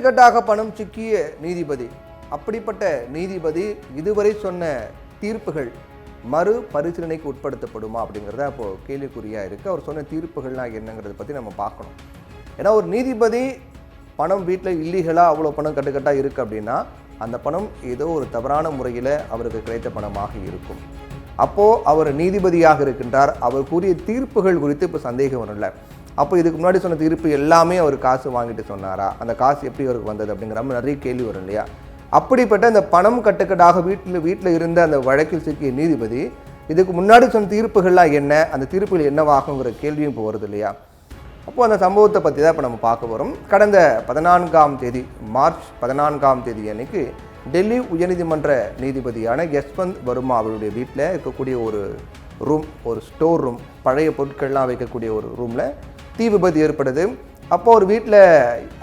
கட்டுக்கட்டாக பணம் சிக்கிய நீதிபதி, அப்படிப்பட்ட நீதிபதி இதுவரை சொன்ன தீர்ப்புகள் மறு பரிசீலனைக்கு உட்படுத்தப்படுமா அப்படிங்கிறத அப்போது கேள்விக்குறியாக இருக்குது. அவர் சொன்ன தீர்ப்புகள்லாம் என்னங்கிறத பற்றி நம்ம பார்க்கணும். ஏன்னா ஒரு நீதிபதி பணம் வீட்டில் இல்லீகலாக அவ்வளோ பணம் கட்டுக்கட்டாக இருக்குது அப்படின்னா அந்த பணம் ஏதோ ஒரு தவறான முறையில் அவருக்கு கிடைத்த பணமாக இருக்கும். அப்போது அவர் நீதிபதியாக இருக்கின்றார். அவர் கூறிய தீர்ப்புகள் குறித்து இப்போ சந்தேகம் வரல. அப்போ இதுக்கு முன்னாடி சொன்ன தீர்ப்பு எல்லாமே அவர் காசு வாங்கிட்டு சொன்னாரா, அந்த காசு எப்படி அவருக்கு வந்தது அப்படிங்கிற மாதிரி நிறைய கேள்வி வரும் இல்லையா? அப்படிப்பட்ட அந்த பணம் கட்டுக்கட்டாக வீட்டில் இருந்த அந்த வழக்கில் சிக்கிய நீதிபதி இதுக்கு முன்னாடி சொன்ன தீர்ப்புகள்லாம் என்ன, அந்த தீர்ப்புகள் என்னவாகுங்கிற கேள்வியும் இப்போ வருது இல்லையா? அப்போது அந்த சம்பவத்தை பற்றி தான் இப்போ நம்ம பார்க்க போகிறோம். கடந்த 14ஆம் தேதி மார்ச் 14ஆம் தேதி அன்னைக்கு டெல்லி உயர்நீதிமன்ற நீதிபதியான யஷ்வந்த் வர்மா அவருடைய வீட்டில் இருக்கக்கூடிய ஒரு ரூம், ஒரு ஸ்டோர் ரூம், பழைய பொருட்கள்லாம் வைக்கக்கூடிய ஒரு ரூமில் தீ விபத்து ஏற்படுது. அப்போ ஒரு வீட்டில்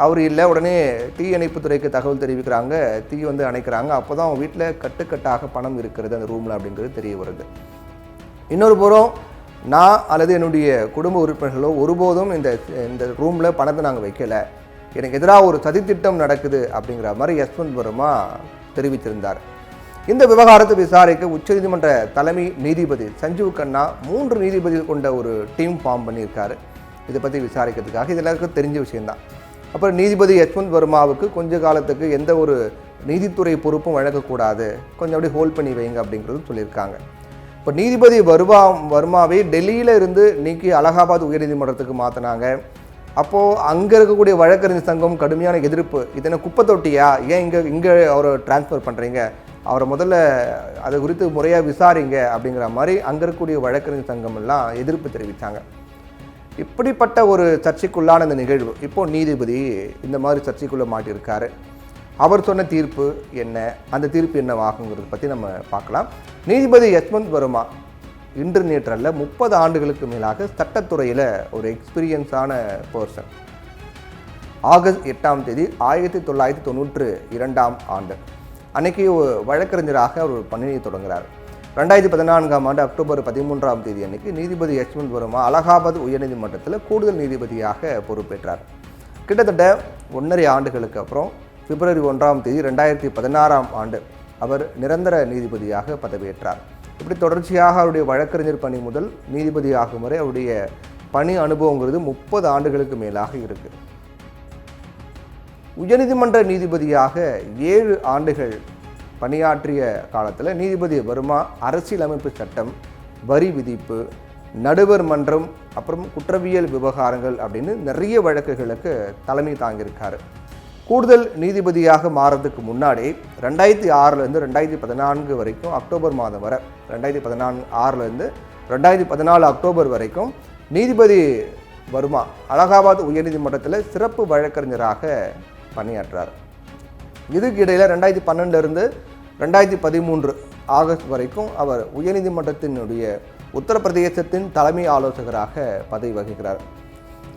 அவர் இல்லை, உடனே தீயணைப்புத்துறைக்கு தகவல் தெரிவிக்கிறாங்க, தீ வந்து அணைக்கிறாங்க. அப்போ தான் அவங்க வீட்டில் கட்டுக்கட்டாக பணம் இருக்கிறது அந்த ரூமில் அப்படிங்கிறது தெரிய வருது. இன்னொரு புறம் நான் அல்லது என்னுடைய குடும்ப உறுப்பினர்களோ ஒருபோதும் இந்த ரூமில் பணத்தை நாங்கள் வைக்கலை, எனக்கு எதிராக ஒரு சதித்திட்டம் நடக்குது அப்படிங்கிற மாதிரி யஷ்வந்த் வர்மா தெரிவித்திருந்தார். இந்த விவகாரத்தை விசாரிக்க உச்சநீதிமன்ற தலைமை நீதிபதி சஞ்சீவ் கண்ணா 3 நீதிபதிகள் கொண்ட ஒரு டீம் ஃபார்ம் பண்ணியிருக்காரு இதை பற்றி விசாரிக்கிறதுக்காக. இது எல்லாருக்கும் தெரிஞ்ச விஷயந்தான். அப்புறம் நீதிபதி யஷ்வந்த் வர்மாவுக்கு கொஞ்ச காலத்துக்கு எந்த ஒரு நீதித்துறை பொறுப்பும் வழங்கக்கூடாது, கொஞ்சம் அப்படியே ஹோல்ட் பண்ணி வைங்க அப்படிங்கிறது சொல்லியிருக்காங்க. இப்போ நீதிபதி வர்மாவை டெல்லியில் இருந்து நீக்கி அலகாபாத் உயர்நீதிமன்றத்துக்கு மாற்றினாங்க. அப்போது அங்கே இருக்கக்கூடிய வழக்கறிஞர் சங்கம் கடுமையான எதிர்ப்பு, இதனை குப்பை தொட்டியா, ஏன் இங்கே அவரை டிரான்ஸ்ஃபர் பண்ணுறீங்க, அவரை முதல்ல அதை குறித்து முறையாக விசாரிங்க அப்படிங்கிற மாதிரி அங்கே இருக்கக்கூடிய வழக்கறிஞர் சங்கம் எல்லாம் எதிர்ப்பு தெரிவித்தாங்க. இப்படிப்பட்ட ஒரு சர்ச்சைக்குள்ளான இந்த நிகழ்வு இப்போது நீதிபதி இந்த மாதிரி சர்ச்சைக்குள்ளே மாட்டியிருக்காரு. அவர் சொன்ன தீர்ப்பு என்ன, அந்த தீர்ப்பு என்னவாகுங்கிறத பற்றி நம்ம பார்க்கலாம். நீதிபதி யஷ்வந்த் வர்மா இன்று நேற்றல்ல 30 ஆண்டுகளுக்கு மேலாக சட்டத்துறையில் ஒரு எக்ஸ்பீரியன்ஸான பர்சன். ஆகஸ்ட் 8ஆம் தேதி 1992ஆம் ஆண்டு அன்னைக்கு வழக்கறிஞராக அவர் பணியை தொடங்குகிறார். 2014ஆம் ஆண்டு அக்டோபர் 13ஆம் தேதி அன்னைக்கு நீதிபதி யஷ்வந்த் வர்மா அலகாபாத் உயர்நீதிமன்றத்தில் கூடுதல் நீதிபதியாக பொறுப்பேற்றார். கிட்டத்தட்ட 1.5 ஆண்டுகளுக்கு அப்புறம் பிப்ரவரி 1ஆம் தேதி 2016ஆம் ஆண்டு அவர் நிரந்தர நீதிபதியாக பதவியேற்றார். இப்படி தொடர்ச்சியாக அவருடைய வழக்கறிஞர் பணி முதல் நீதிபதியாகும் வரை அவருடைய பணி அனுபவங்கிறது 30 ஆண்டுகளுக்கு மேலாக இருக்குது. உயர்நீதிமன்ற நீதிபதியாக 7 ஆண்டுகள் பணியாற்றிய காலத்தில் நீதிபதி வர்மா அரசியலமைப்பு சட்டம், வரி விதிப்பு, நடுவர் மன்றம், அப்புறம் குற்றவியல் விவகாரங்கள் அப்படின்னு நிறைய வழக்குகளுக்கு தலைமை தாங்கியிருக்காரு. கூடுதல் நீதிபதியாக மாறதுக்கு முன்னாடி 2006லேருந்து 2014 வரைக்கும் அக்டோபர் மாதம் வரை, 2016லேருந்து 2014 அக்டோபர் வரைக்கும் நீதிபதி வர்மா அலகாபாத் உயர்நீதிமன்றத்தில் சிறப்பு வழக்கறிஞராக பணியாற்றார். இதுக்கு இடையில் 2012லேருந்து 2013 ஆகஸ்ட் வரைக்கும் அவர் உயர்நீதிமன்றத்தினுடைய உத்தரப்பிரதேசத்தின் தலைமை ஆலோசகராக பதவி வகிக்கிறார்.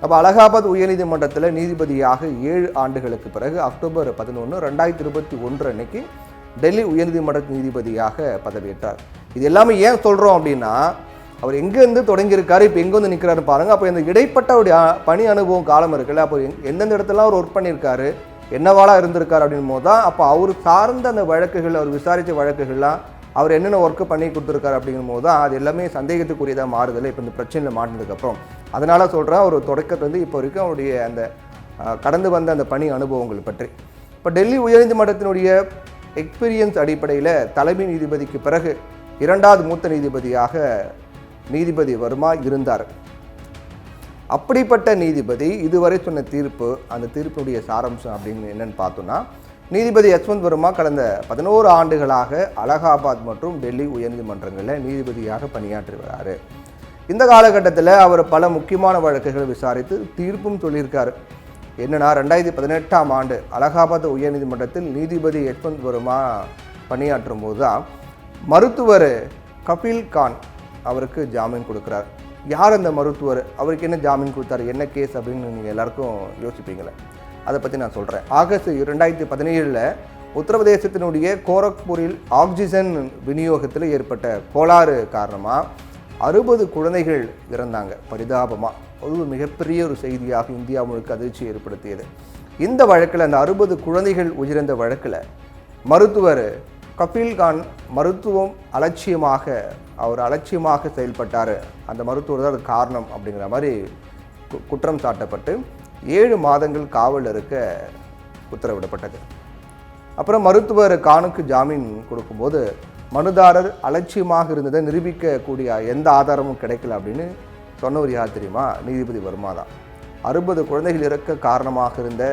அப்போ அலகாபாத் உயர்நீதிமன்றத்தில் நீதிபதியாக 7 ஆண்டுகளுக்கு பிறகு அக்டோபர் 11, 2021 அன்னைக்கு டெல்லி உயர்நீதிமன்ற நீதிபதியாக பதவியேற்றார். இது எல்லாமே ஏன் சொல்கிறோம் அப்படின்னா, அவர் எங்கேருந்து தொடங்கியிருக்காரு, இப்போ எங்கே வந்து நிற்கிறாரு பாருங்கள். அப்போ இந்த இடைப்பட்ட அவருடைய பணி அனுபவம் காலம் இருக்குல்ல, அப்போ எந்தெந்த இடத்துலாம் அவர் ஒர்க் பண்ணியிருக்காரு, என்னவாளாக இருந்திருக்காரு அப்படின் போது தான் அப்போ அவர் சார்ந்த அந்த வழக்குகள், அவர் விசாரித்த வழக்குகள்லாம் அவர் என்னென்ன ஒர்க்கு பண்ணி கொடுத்துருக்காரு அப்படிங்கும் போது தான் அது எல்லாமே சந்தேகத்துக்குரியதாக மாறுதில்லை இப்போ இந்த பிரச்சனையில் மாட்டினதுக்கப்புறம். அதனால் சொல்கிறேன், ஒரு தொடக்கத்துலேருந்து இப்போ வரைக்கும் அவருடைய அந்த கடந்து வந்த அந்த பணி அனுபவங்கள் பற்றி. இப்போ டெல்லி உயர்நீதிமன்றத்தினுடைய எக்ஸ்பீரியன்ஸ் அடிப்படையில் தலைமை நீதிபதிக்கு பிறகு 2வது மூத்த நீதிபதியாக நீதிபதி வர்மா இருந்தார். அப்படிப்பட்ட நீதிபதி இதுவரை சொன்ன தீர்ப்பு, அந்த தீர்ப்பினுடைய சாராம்சம் அப்படின்னு என்னென்னு பார்த்தோன்னா, நீதிபதி யஷ்வந்த் வர்மா கடந்த 11 ஆண்டுகளாக அலகாபாத் மற்றும் டெல்லி உயர்நீதிமன்றங்களில் நீதிபதியாக பணியாற்றி வராரு. இந்த காலகட்டத்தில் அவர் பல முக்கியமான வழக்குகளை விசாரித்து தீர்ப்பும் சொல்லியிருக்காரு. என்னென்னா 2018ஆம் ஆண்டு அலகாபாத் உயர்நீதிமன்றத்தில் நீதிபதி யஷ்வந்த் வர்மா பணியாற்றும் போது தான் மருத்துவர் கபில் கான் அவருக்கு ஜாமீன் கொடுக்குறார். யார் அந்த மருத்துவர், அவருக்கு என்ன ஜாமீன் கொடுத்தாரு, என்ன கேஸ் அப்படின்னு நீங்கள் எல்லாருக்கும் யோசிப்பீங்களே, அதை பற்றி நான் சொல்கிறேன். ஆகஸ்ட் 2017 உத்தரப்பிரதேசத்தினுடைய கோரக்பூரில் ஆக்சிஜன் விநியோகத்தில் ஏற்பட்ட கோளாறு காரணமாக 60 குழந்தைகள் இறந்தாங்க பரிதாபமாக. அது மிகப்பெரிய ஒரு செய்தியாக இந்தியா முழுக்க அதிர்ச்சி ஏற்படுத்தியது. இந்த வழக்கில் அந்த 60 குழந்தைகள் உயிரிழந்த வழக்கில் மருத்துவர் கபீல்கான் மருத்துவம் அவர் அலட்சியமாக செயல்பட்டார், அந்த மருத்துவர் தான் அது காரணம் அப்படிங்கிற மாதிரி குற்றம் சாட்டப்பட்டு 7 மாதங்கள் காவலில் இருக்க உத்தரவிடப்பட்டது. அப்புறம் மருத்துவர் கானுக்கு ஜாமீன் கொடுக்கும்போது மனுதாரர் அலட்சியமாக இருந்ததை நிரூபிக்கக்கூடிய எந்த ஆதாரமும் கிடைக்கல அப்படின்னு சொன்னவர் யார் தெரியுமா? நீதிபதி வர்மா தான். 60 குழந்தைகள் இறக்க காரணமாக இருந்த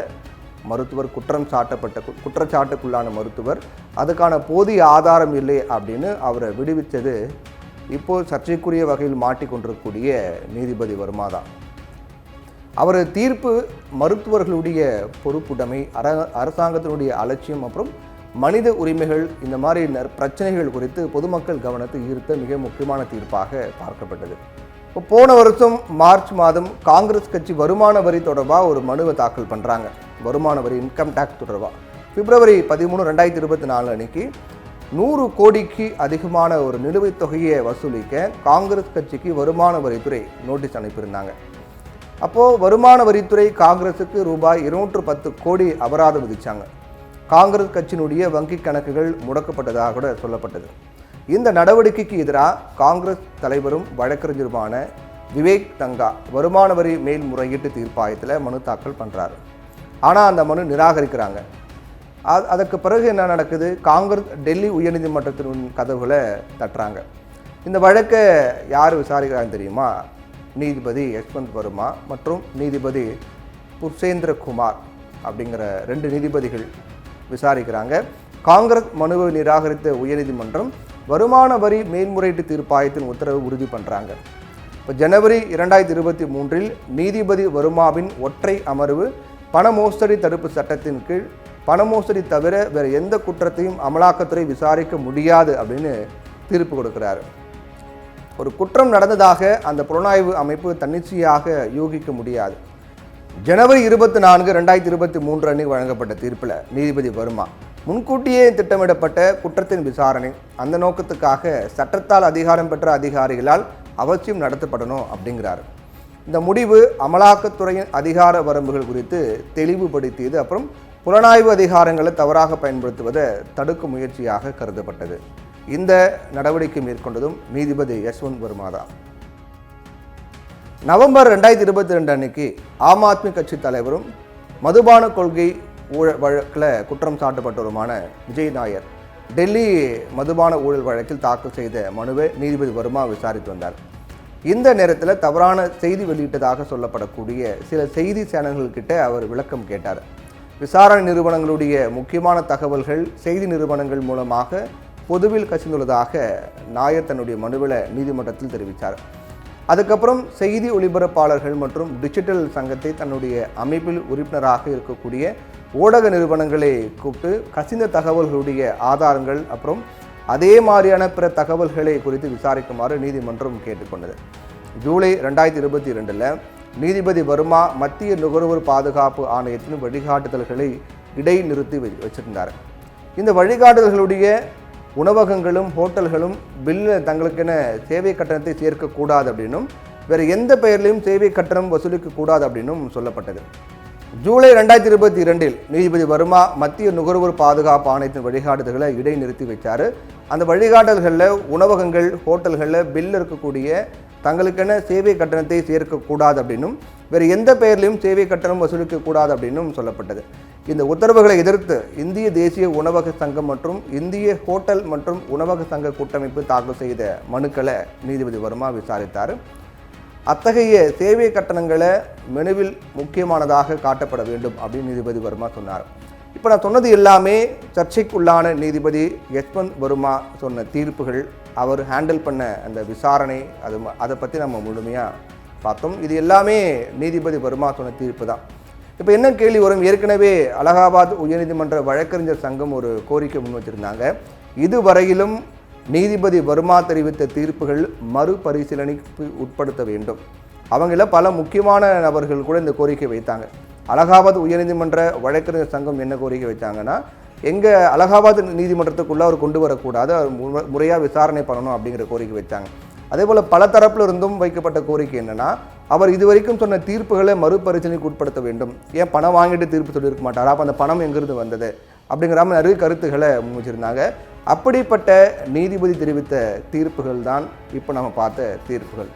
மருத்துவர் குற்றச்சாட்டுக்குள்ளான மருத்துவர் அதுக்கான போதிய ஆதாரம் இல்லை அப்படின்னு அவரை விடுவித்தது இப்போது சர்ச்சைக்குரிய வகையில் மாட்டிக்கொண்டிருக்கக்கூடிய நீதிபதி வர்மா தான். அவர் தீர்ப்பு மருத்துவர்களுடைய பொறுப்புடைமை, அரசாங்கத்தினுடைய அலட்சியம் மற்றும் மனித உரிமைகள் இந்த மாதிரி பிரச்சனைகள் குறித்து பொதுமக்கள் கவனத்தை ஈர்த்த மிக முக்கியமான தீர்ப்பாக பார்க்கப்பட்டது. இப்போ போன வருஷம் மார்ச் மாதம் காங்கிரஸ் கட்சி வருமான வரி தொடர்பாக ஒரு மனுவை தாக்கல் பண்ணுறாங்க. வருமான வரி இன்கம் டேக்ஸ் தொடர்பாக பிப்ரவரி 13, 2024 அன்னைக்கு 100 கோடிக்கு அதிகமான ஒரு நிலுவைத் தொகையை வசூலிக்க காங்கிரஸ் கட்சிக்கு வருமான வரித்துறை நோட்டீஸ் அனுப்பியிருந்தாங்க. அப்போது வருமான வரித்துறை காங்கிரஸுக்கு ரூபாய் 210 கோடி அபராதம் விதித்தாங்க. காங்கிரஸ் கட்சியினுடைய வங்கி கணக்குகள் முடக்கப்பட்டதாக கூட சொல்லப்பட்டது. இந்த நடவடிக்கைக்கு எதிராக காங்கிரஸ் தலைவரும் வழக்கறிஞருமான விவேக் தங்கா வருமான வரி மேல்முறையீட்டு தீர்ப்பாயத்தில் மனு தாக்கல் பண்ணுறாரு. ஆனால் அந்த மனு நிராகரிக்கிறாங்க. அதற்கு பிறகு என்ன நடக்குது? காங்கிரஸ் டெல்லி உயர்நீதிமன்றத்தின் கதவுகளை தட்டுறாங்க. இந்த வழக்கை யார் விசாரிக்கிறாங்க தெரியுமா? நீதிபதி யஷ்வந்த் வர்மா மற்றும் நீதிபதி புர்ஷேந்திர குமார் அப்படிங்கிற 2 நீதிபதிகள் விசாரிக்கிறாங்க. காங்கிரஸ் மனுவை நிராகரித்த உயர்நீதிமன்றம் வருமான வரி மேல்முறையீட்டு தீர்ப்பாயத்தின் உத்தரவு உறுதி பண்ணுறாங்க. இப்போ ஜனவரி 2023 நீதிபதி வர்மாவின் ஒற்றை அமர்வு பண மோசடி தடுப்பு சட்டத்தின் கீழ் பண மோசடி தவிர வேறு எந்த குற்றத்தையும் அமலாக்கத்துறை விசாரிக்க முடியாது அப்படின்னு தீர்ப்பு கொடுக்கிறாரு. ஒரு குற்றம் நடந்ததாக அந்த புலனாய்வு அமைப்பு தன்னிச்சையாக யூகிக்க முடியாது. ஜனவரி 24, 2023 அன்னைக்கு வழங்கப்பட்ட தீர்ப்பில் நீதிபதி வர்மா முன்கூட்டியே திட்டமிடப்பட்ட குற்றத்தின் விசாரணை அந்த நோக்கத்துக்காக சட்டத்தால் அதிகாரம் பெற்ற அதிகாரிகளால் அவசியம் நடத்தப்படணும் அப்படிங்கிறாரு. இந்த முடிவு அமலாக்கத்துறையின் அதிகார வரம்புகள் குறித்து தெளிவுபடுத்தியது. அப்புறம் புலனாய்வு அதிகாரங்களை தவறாக பயன்படுத்துவதை தடுக்கும் முயற்சியாக கருதப்பட்டது. இந்த நடவடிக்கை மேற்கொண்டதும் நீதிபதி யஷ்வந்த் வர்மா தான். நவம்பர் 2022 அன்னைக்கு ஆம் ஆத்மி கட்சி தலைவரும் மதுபான கொள்கை ஊழல் வழக்கில் குற்றம் சாட்டப்பட்டவருமான விஜய் நாயர் டெல்லி மதுபான ஊழல் வழக்கில் தாக்கல் செய்த மனுவை நீதிபதி வர்மா விசாரித்து வந்தார். இந்த நேரத்தில் தவறான செய்தி வெளியிட்டதாக சொல்லப்படக்கூடிய சில செய்தி சேனல்கள்கிட்ட அவர் விளக்கம் கேட்டார். விசாரணை நிறுவனங்களுடைய முக்கியமான தகவல்கள் செய்தி நிறுவனங்கள் மூலமாக பொதுவில் கசிந்துள்ளதாக நாயர் தன்னுடைய மனுவில் நீதிமன்றத்தில் தெரிவித்தார். அதுக்கப்புறம் செய்தி ஒளிபரப்பாளர்கள் மற்றும் டிஜிட்டல் சங்கத்தை தன்னுடைய அமைப்பில் உறுப்பினராக இருக்கக்கூடிய ஊடக நிறுவனங்களை கூப்பிட்டு கசிந்த தகவல்களுடைய ஆதாரங்கள் அப்புறம் அதே மாதிரியான பிற தகவல்களை குறித்து விசாரிக்குமாறு நீதிமன்றம் கேட்டுக்கொண்டது. ஜூலை 2022 நீதிபதி வர்மா மத்திய நுகர்வோர் பாதுகாப்பு ஆணையத்தின் வழிகாட்டுதல்களை இடைநிறுத்தி வச்சிருந்தார். இந்த வழிகாட்டுதல்களுடைய உணவகங்களும் ஹோட்டல்களும் பில்லில் தங்களுக்கென சேவை கட்டணத்தை சேர்க்கக்கூடாது அப்படின்னும் வேறு எந்த பெயர்லையும் சேவை கட்டணம் வசூலிக்கக்கூடாது அப்படின்னும் சொல்லப்பட்டது. ஜூலை 2022 நீதிபதி வர்மா மத்திய நுகர்வோர் பாதுகாப்பு ஆணையத்தின் வழிகாட்டுதல்களை இடைநிறுத்தி வச்சார். அந்த வழிகாட்டுதல்களில் உணவகங்கள் ஹோட்டல்களில் பில் இருக்கக்கூடிய தங்களுக்கென சேவை கட்டணத்தை சேர்க்கக்கூடாது அப்படின்னும் வேறு எந்த பெயர்லையும் சேவை கட்டணம் வசூலிக்கக்கூடாது அப்படின்னும் சொல்லப்பட்டது. இந்த உத்தரவுகளை எதிர்த்து இந்திய தேசிய உணவக சங்கம் மற்றும் இந்திய ஹோட்டல் மற்றும் உணவக சங்க கூட்டமைப்பு தாக்கல் செய்த மனுக்களை நீதிபதி வர்மா விசாரித்தார். அத்தகைய சேவை கட்டணங்களை மெனுவில் முக்கியமானதாக காட்டப்பட வேண்டும் அப்படின்னு நீதிபதி வர்மா சொன்னார். இப்போ நான் சொன்னது எல்லாமே சர்ச்சைக்குள்ளான நீதிபதி யஷ்வந்த் வர்மா சொன்ன தீர்ப்புகள், அவர் ஹேண்டில் பண்ண அந்த விசாரணை, அதை பற்றி நம்ம முழுமையாக பார்த்தோம். இது எல்லாமே நீதிபதி வர்மா சொன்ன தீர்ப்பு தான். இப்போ என்ன கேள்வி வரும்? ஏற்கனவே அலகாபாத் உயர்நீதிமன்ற வழக்கறிஞர் சங்கம் ஒரு கோரிக்கை முன் வச்சிருந்தாங்க. இதுவரையிலும் நீதிபதி வர்மா தெரிவித்த தீர்ப்புகள் மறுபரிசீலனைக்கு உட்படுத்த வேண்டும். அவங்கள பல முக்கியமான நபர்கள் கூட இந்த கோரிக்கை வைத்தாங்க. அலகாபாத் உயர்நீதிமன்ற வழக்கறிஞர் சங்கம் என்ன கோரிக்கை வைத்தாங்கன்னா, எங்கள் அலகாபாத் நீதிமன்றத்துக்குள்ளே அவர் கொண்டு வரக்கூடாது, அவர் முறையாக விசாரணை பண்ணணும் அப்படிங்கிற கோரிக்கை வைத்தாங்க. அதே போல் பல தரப்பில் இருந்தும் வைக்கப்பட்ட கோரிக்கை என்னென்னா, அவர் இதுவரைக்கும் சொன்ன தீர்ப்புகளை மறுபரிசீலனைக்கு உட்படுத்த வேண்டும். ஏன் பணம் வாங்கிட்டு தீர்ப்பு சொல்லியிருக்க மாட்டாரா? அப்போ அந்த பணம் எங்கிருந்து வந்தது அப்படிங்கிற மாதிரி நிறைய கருத்துக்களை முன்வச்சிருந்தாங்க. அப்படிப்பட்ட நீதிபதி தெரிவித்த தீர்ப்புகள் தான் இப்போ நம்ம பார்த்த தீர்ப்புகள்.